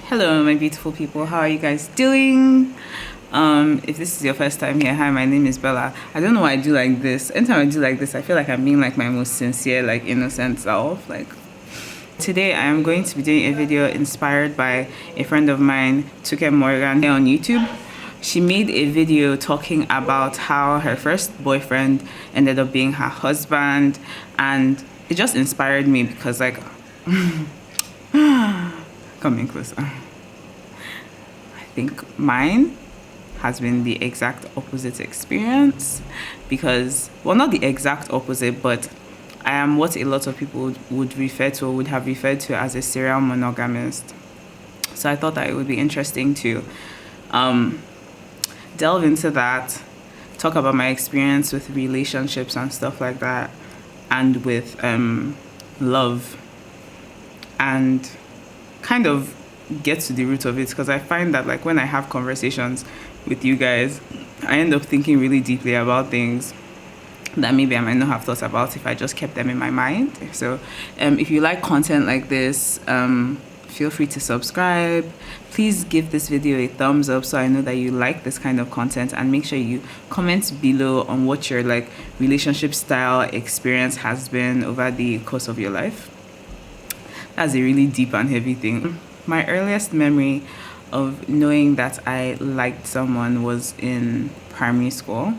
Hello, my beautiful people. How are you guys doing? If this is your first time here, hi, my name is Bella. I don't know why I do like this. Anytime I do like this, I feel like I'm being like my most sincere, like innocent self. Like today, I am going to be doing a video inspired by a friend of mine, Tuke Morgan, here on YouTube. She made a video talking about how her first boyfriend ended up being her husband, and it just inspired me because, like, coming closer. I think mine has been the exact opposite experience because, well, not the exact opposite, but I am what a lot of people would refer to or would have referred to as a serial monogamist. So I thought that it would be interesting to delve into that, talk about my experience with relationships and stuff like that, and with love, and kind of get to the root of it, because I find that, like, when I have conversations with you guys, I end up thinking really deeply about things that maybe I might not have thought about if I just kept them in my mind. So if you like content like this, feel free to subscribe. Please give this video a thumbs up so I know that you like this kind of content, and make sure you comment below on what your like relationship style experience has been over the course of your life. That's a really deep and heavy thing. My earliest memory of knowing that I liked someone was in primary school.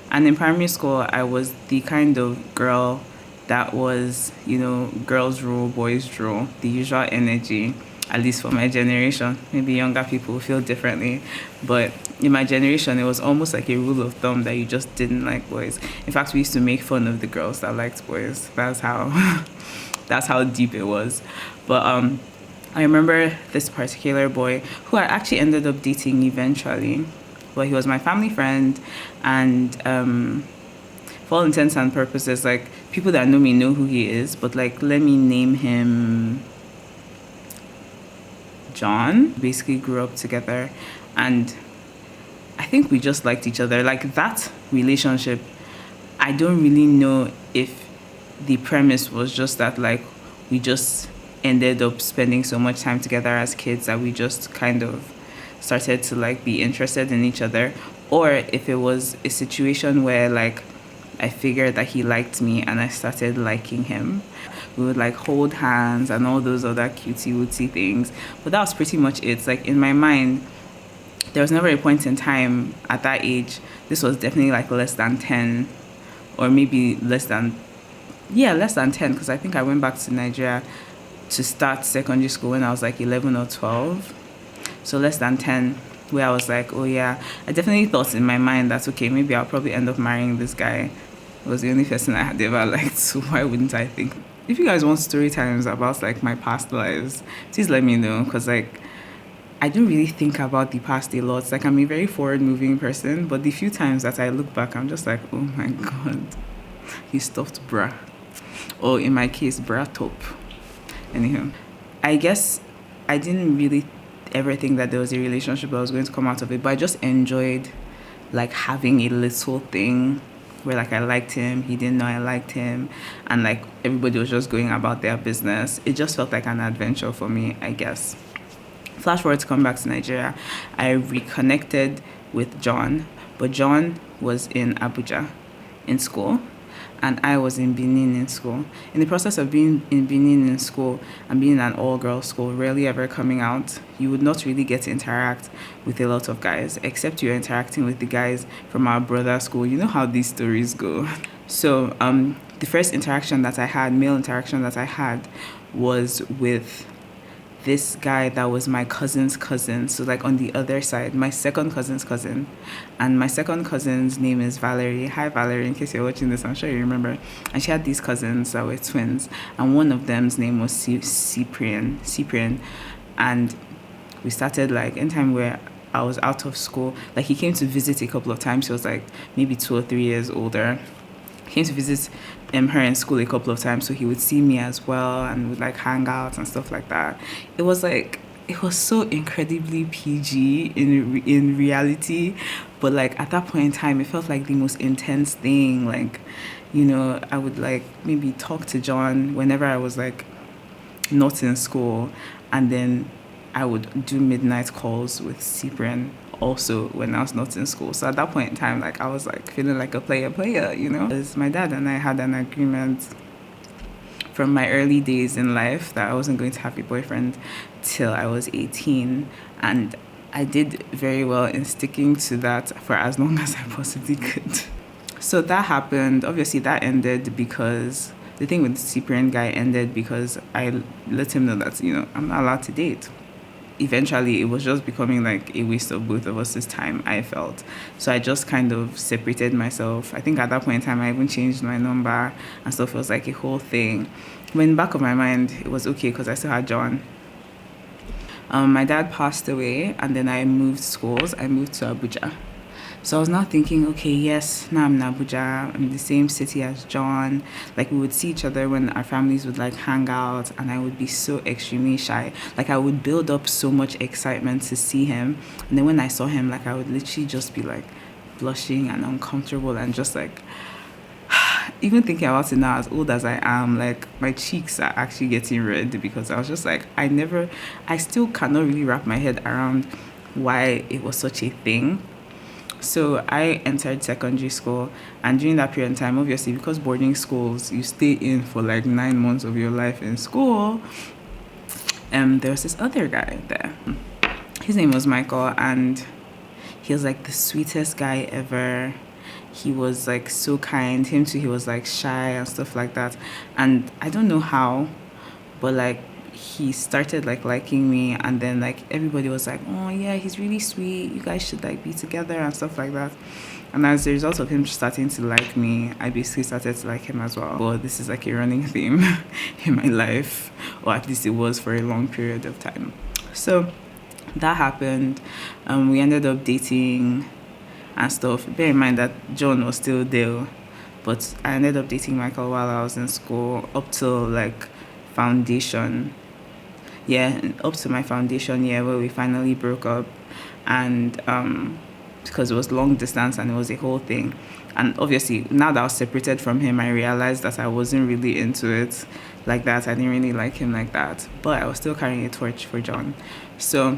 And in primary school, I was the kind of girl that was, you know, girls rule, boys rule, the usual energy, at least for my generation. Maybe younger people feel differently. But in my generation, it was almost like a rule of thumb that you just didn't like boys. In fact, we used to make fun of the girls that liked boys. That's how that's how deep it was. But I remember this particular boy who I actually ended up dating eventually. But he was my family friend, and for all intents and purposes, like, people that know me know who he is, but like, let me name him John. Basically grew up together, and I think we just liked each other. Like, that relationship, I don't really know if the premise was just that, like, we just ended up spending so much time together as kids that we just kind of started to like be interested in each other, or if it was a situation where, like, I figured that he liked me and I started liking him. We would like hold hands and all those other cutesy wootsy things, but that was pretty much it. Like, in my mind, there was never a point in time at that age. This was definitely like less than 10, or maybe less than 10, because I think I went back to Nigeria to start secondary school when I was like 11 or 12. So less than 10, where I was like, oh yeah, I definitely thought in my mind that, okay, maybe I'll probably end up marrying this guy. It was the only person I had ever liked, so why wouldn't I think? If you guys want story times about like my past lives, please let me know, because like, I don't really think about the past a lot. Like, I'm a very forward moving person, but the few times that I look back, I'm just like, oh my god, he stuffed bra. Or in my case, bra top. Anyhow, I guess I didn't really ever think that there was a relationship that was going to come out of it, but I just enjoyed like having a little thing where, like, I liked him, he didn't know I liked him, and like everybody was just going about their business. It just felt like an adventure for me, I guess. Flash forward to come back to Nigeria, I reconnected with John, but John was in Abuja in school, and I was in Benin in school. In the process of being in Benin in school and being an all-girls school, rarely ever coming out, you would not really get to interact with a lot of guys, except you're interacting with the guys from our brother school. You know how these stories go. So the first interaction that I had, male interaction that I had, was with this guy that was my cousin's cousin. So like on the other side, my second cousin's cousin. And my second cousin's name is Valerie. Hi Valerie, in case you're watching this, I'm sure you remember. And she had these cousins that were twins, and one of them's name was Cyprian. And we started like anytime where I was out of school, like, he came to visit a couple of times. He was like maybe 2 or 3 years older. Came to visit her in school a couple of times, so he would see me as well, and would like hang out and stuff like that. It was so incredibly PG in reality, but like at that point in time, it felt like the most intense thing. Like, you know, I would like maybe talk to John whenever I was like not in school, and then I would do midnight calls with Cyprian also when I was not in school. So at that point in time, like I was like feeling like a player, you know? Because my dad and I had an agreement from my early days in life that I wasn't going to have a boyfriend till I was 18. And I did very well in sticking to that for as long as I possibly could. So that happened. Obviously, that ended because the thing with the Cyprian guy ended because I let him know that, you know, I'm not allowed to date. Eventually, it was just becoming like a waste of both of us' time, I felt. So I just kind of separated myself. I think at that point in time, I even changed my number and stuff. It was like a whole thing. But in the back of my mind, it was okay because I still had John. My dad passed away, and then I moved schools. I moved to Abuja. So I was now thinking, okay, yes, now I'm in Abuja. I'm in the same city as John. Like, we would see each other when our families would, like, hang out, and I would be so extremely shy. Like, I would build up so much excitement to see him. And then when I saw him, like, I would literally just be, like, blushing and uncomfortable and just, like, even thinking about it now, as old as I am, like, my cheeks are actually getting red because I was just like, I still cannot really wrap my head around why it was such a thing. So I entered secondary school, and during that period of time, obviously, because boarding schools, you stay in for like 9 months of your life in school, there was this other guy there. His name was Michael, and he was like the sweetest guy ever. He was like so kind. Him too, he was like shy and stuff like that. And I don't know how, but like he started like liking me, and then like everybody was like, oh yeah, he's really sweet, you guys should like be together and stuff like that. And as a result of him starting to like me, I basically started to like him as well. But this is like a running theme in my life, or at least it was for a long period of time. So that happened. We ended up dating and stuff. Bear in mind that John was still there, but I ended up dating Michael while I was in school up till like foundation. Yeah, up to my foundation year where we finally broke up, and because it was long distance and it was a whole thing. And obviously, now that I was separated from him, I realized that I wasn't really into it like that. I didn't really like him like that, but I was still carrying a torch for John. So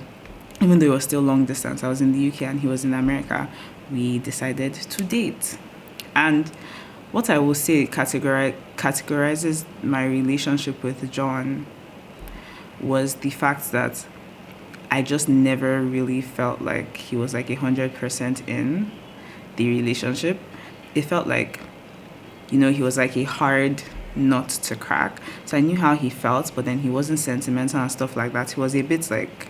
even though it was still long distance, I was in the UK and he was in America, we decided to date. And what I will say categorizes my relationship with John was the fact that I just never really felt like he was like 100% in the relationship. It felt like, you know, he was like a hard nut to crack. So I knew how he felt, but then he wasn't sentimental and stuff like that. He was a bit like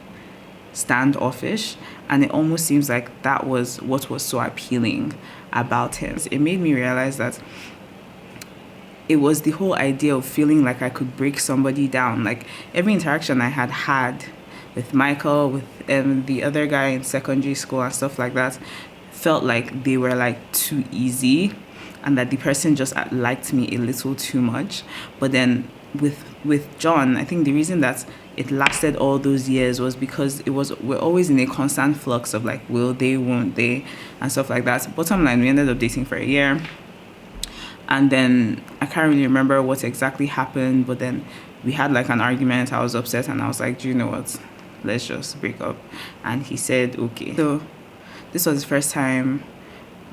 standoffish, and it almost seems like that was what was so appealing about him. It made me realize that it was the whole idea of feeling like I could break somebody down. Like every interaction I had with Michael, with the other guy in secondary school and stuff like that, felt like they were like too easy, and that the person just liked me a little too much. But then with John, I think the reason that it lasted all those years was because we're always in a constant flux of like, will they, won't they, and stuff like that. Bottom line, we ended up dating for a year. And then I can't really remember what exactly happened, but then we had like an argument. I was upset and I was like, do you know what? Let's just break up. And he said, okay. So this was the first time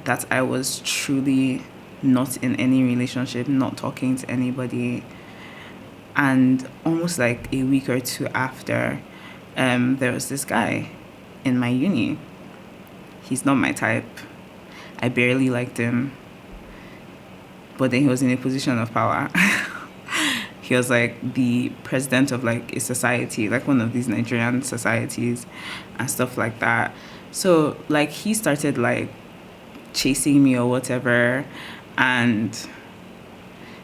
that I was truly not in any relationship, not talking to anybody. And almost like a week or two after, there was this guy in my uni. He's not my type. I barely liked him. But then he was in a position of power. He was like the president of like a society, like one of these Nigerian societies and stuff like that. So like he started like chasing me or whatever, and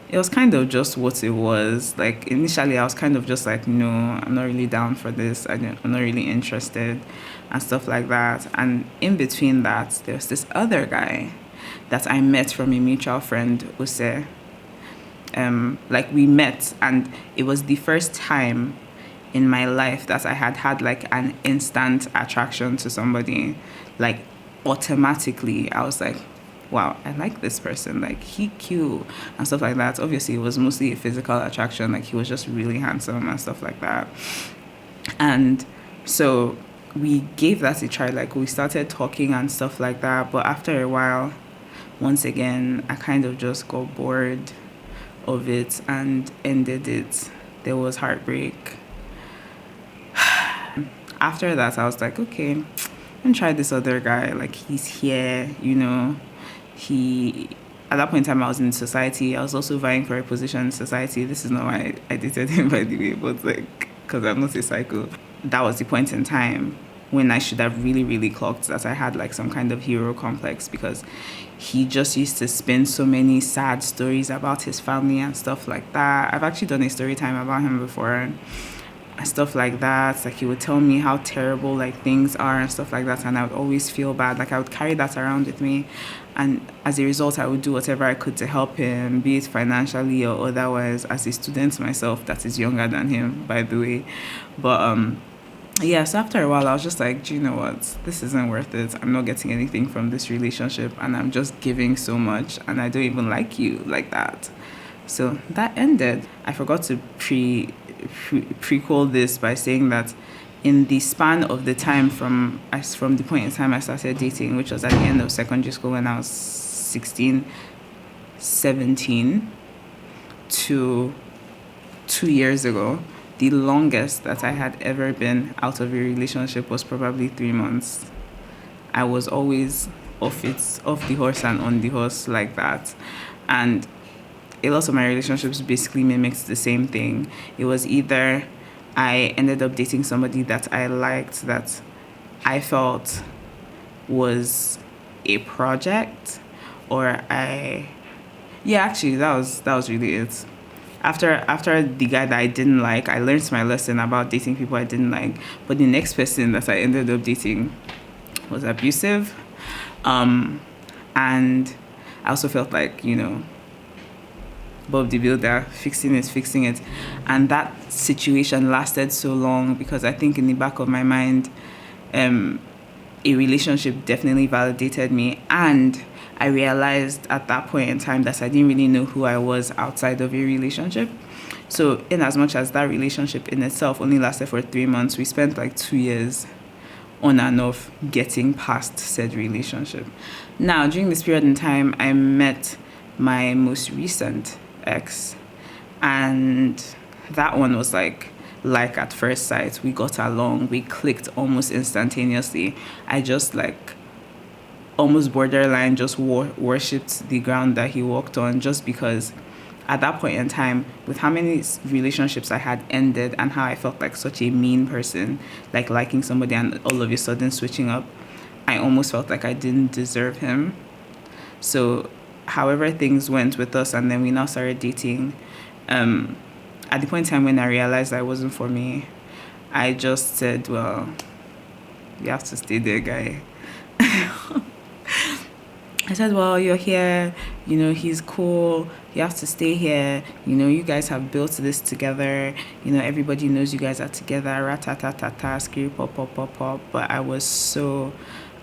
it was kind of just what it was. Like initially I was kind of just like, no, I'm not really down for this. I'm not really interested and stuff like that. And in between that, there was this other guy that I met from a mutual friend, Use. Like we met, and it was the first time in my life that I had like an instant attraction to somebody. Like automatically, I was like, wow, I like this person. Like he cute and stuff like that. Obviously, it was mostly a physical attraction. Like he was just really handsome and stuff like that. And So we gave that a try. Like we started talking and stuff like that. But after a while, once again, I kind of just got bored of it and ended it. There was heartbreak. After that, I was like, okay, let me try this other guy. Like he's here, he at that point in time I was in society. I was also vying for a position in society. This is not why I dated him, by the way, but like because I'm not a psycho. That was the point in time when I should have really, really clocked that I had like some kind of hero complex, because he just used to spin so many sad stories about his family and stuff like that. I've actually done a story time about him before and stuff like that. Like he would tell me how terrible like things are and stuff like that, and I would always feel bad. Like I would carry that around with me, and as a result I would do whatever I could to help him, be it financially or otherwise, as a student myself that is younger than him, by the way. But yeah, so after a while I was just like, do you know what, this isn't worth it. I'm not getting anything from this relationship and I'm just giving so much and I don't even like you like that. So that ended. I forgot to prequel this by saying that in the span of the time from the point in time I started dating, which was at the end of secondary school when I was 16, 17, to 2 years ago, the longest that I had ever been out of a relationship was probably 3 months. I was always off the horse and on the horse like that. And a lot of my relationships basically mimicked the same thing. It was either I ended up dating somebody that I liked, that I felt was a project, or actually that was really it. After the guy that I didn't like, I learned my lesson about dating people I didn't like. But the next person that I ended up dating was abusive. And I also felt like, Bob the Builder, fixing it. And that situation lasted so long because I think in the back of my mind, a relationship definitely validated me. And I realized at that point in time that I didn't really know who I was outside of a relationship. So in as much as that relationship in itself only lasted for 3 months, we spent like 2 years on and off getting past said relationship. Now, during this period in time, I met my most recent ex, and that one was like at first sight. We got along, we clicked almost instantaneously. I just like almost borderline just worshipped the ground that he walked on, just because at that point in time, with how many relationships I had ended and how I felt like such a mean person, like liking somebody and all of a sudden switching up, I almost felt like I didn't deserve him. So however things went with us, and then we now started dating, at the point in time when I realized that it wasn't for me, I just said, well, you have to stay there, guy. I said, well, you're here, he's cool, you have to stay here, you guys have built this together, everybody knows you guys are together, rat-ta-ta-ta-ta, screw, pop, pop, pop, pop. But I was so,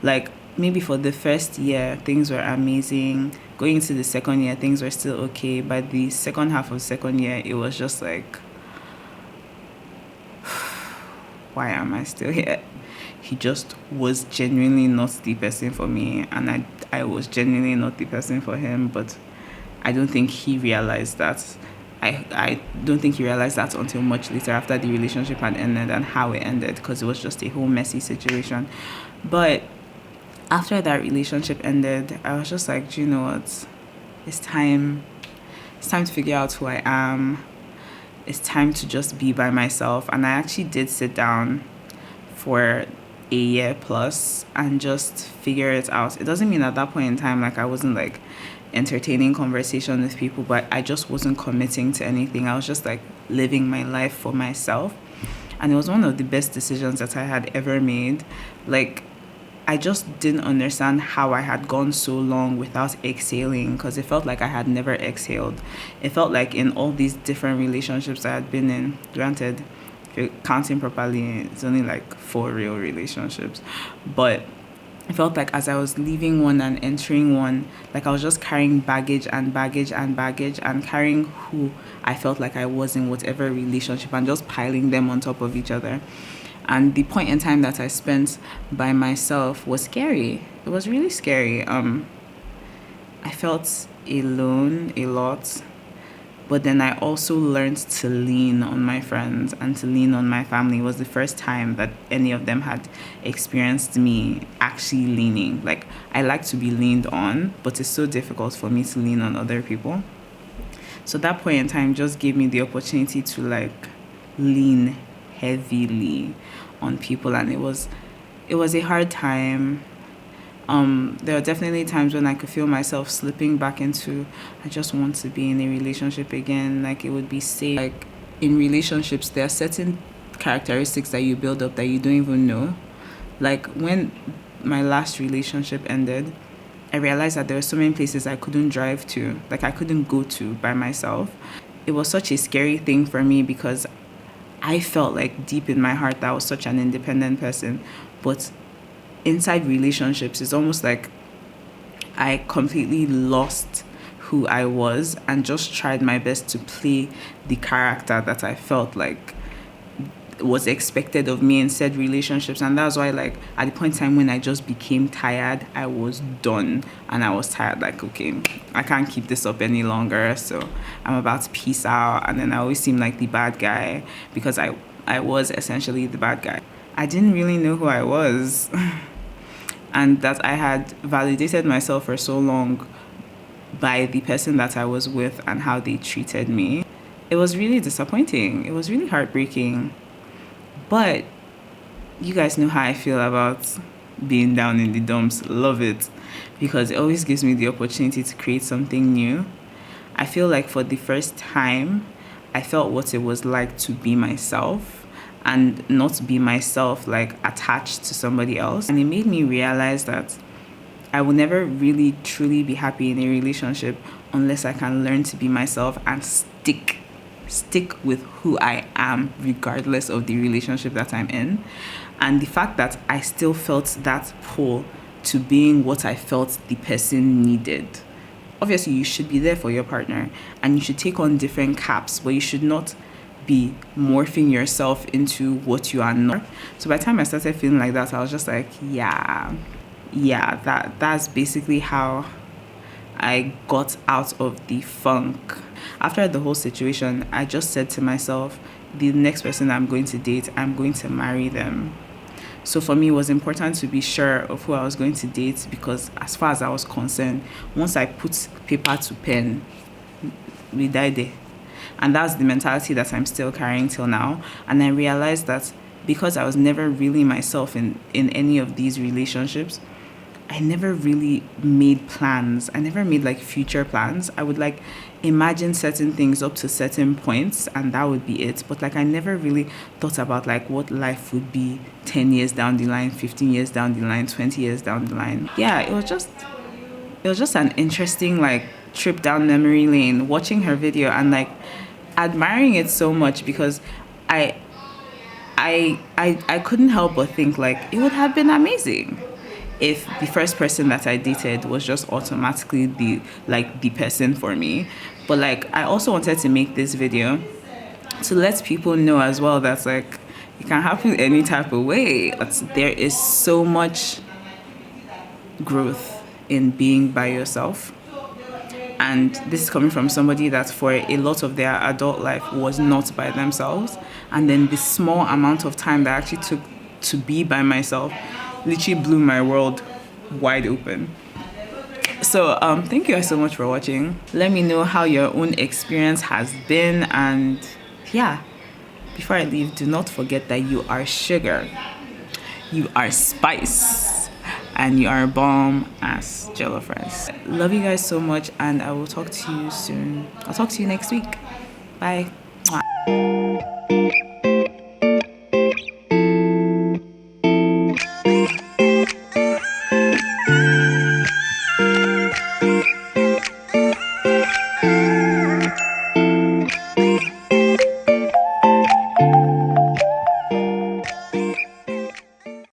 like, maybe for the first year, things were amazing. Going into the second year, things were still okay. By the second half of the second year, it was just like, why am I still here? He just was genuinely not the person for me, and I was genuinely not the person for him. But I don't think he realized that. I don't think he realized that until much later, after the relationship had ended and how it ended, because it was just a whole messy situation. But after that relationship ended, I was just like, do you know what? It's time to figure out who I am. It's time to just be by myself. And I actually did sit down for a year plus and just figure it out. It doesn't mean at that point in time, like, I wasn't like entertaining conversation with people, but I just wasn't committing to anything. I was just like living my life for myself. And it was one of the best decisions that I had ever made. Like, I just didn't understand how I had gone so long without exhaling, because it felt like I had never exhaled. It felt like in all these different relationships I had been in, granted, if you're counting properly, it's only like 4 real relationships, but it felt like as I was leaving one and entering one, like I was just carrying baggage and carrying who I felt like I was in whatever relationship and just piling them on top of each other. And the point in time that I spent by myself was scary. It was really scary. I felt alone a lot, but then I also learned to lean on my friends and to lean on my family. It was the first time that any of them had experienced me actually leaning. Like, I like to be leaned on, but it's so difficult for me to lean on other people. So that point in time just gave me the opportunity to like lean heavily on people, and it was a hard time. There are definitely times when I could feel myself slipping back into, I just want to be in a relationship again. Like, it would be safe. Like, in relationships, there are certain characteristics that you build up that you don't even know. Like, when my last relationship ended, I realized that there were so many places I couldn't drive to, like I couldn't go to by myself. It was such a scary thing for me because I felt like deep in my heart that I was such an independent person. But inside relationships, it's almost like I completely lost who I was and just tried my best to play the character that I felt like was expected of me in said relationships. And that's why, like, at the point in time when I just became tired, I was done. And I was tired, like, okay, I can't keep this up any longer, so I'm about to peace out. And then I always seemed like the bad guy because I was essentially the bad guy. I didn't really know who I was. And that I had validated myself for so long by the person that I was with and how they treated me. It was really disappointing. It was really heartbreaking. But you guys know how I feel about being down in the dumps. Love it, because it always gives me the opportunity to create something new. I feel like for the first time, I felt what it was like to be myself and not be myself like attached to somebody else. And it made me realize that I will never really truly be happy in a relationship unless I can learn to be myself and stick with who I am regardless of the relationship that I'm in. And the fact that I still felt that pull to being what I felt the person needed. Obviously, you should be there for your partner and you should take on different caps, but you should not be morphing yourself into what you are not. So by the time I started feeling like that, I was just like, yeah, that's basically how I got out of the funk. After the whole situation, I just said to myself, the next person I'm going to date, I'm going to marry them. So for me, it was important to be sure of who I was going to date, because as far as I was concerned, once I put paper to pen, we died there. And that's the mentality that I'm still carrying till now. And I realized that because I was never really myself in any of these relationships, I never really made plans. I never made like future plans. I would like imagine certain things up to certain points and that would be it. But like I never really thought about like what life would be 10 years down the line, 15 years down the line, 20 years down the line. Yeah, it was just an interesting like trip down memory lane watching her video and like admiring it so much, because I couldn't help but think like it would have been amazing if the first person that I dated was just automatically the person for me. But like I also wanted to make this video to let people know as well that like it can happen any type of way. There is so much growth in being by yourself. And this is coming from somebody that for a lot of their adult life was not by themselves. And then the small amount of time that I actually took to be by myself literally blew my world wide open. So thank you guys so much for watching. Let me know how your own experience has been. And yeah, before I leave, do not forget that you are sugar, you are spice, and you are bomb as jello fries. Love you guys so much, and I will talk to you soon. I'll talk to you next week. Bye.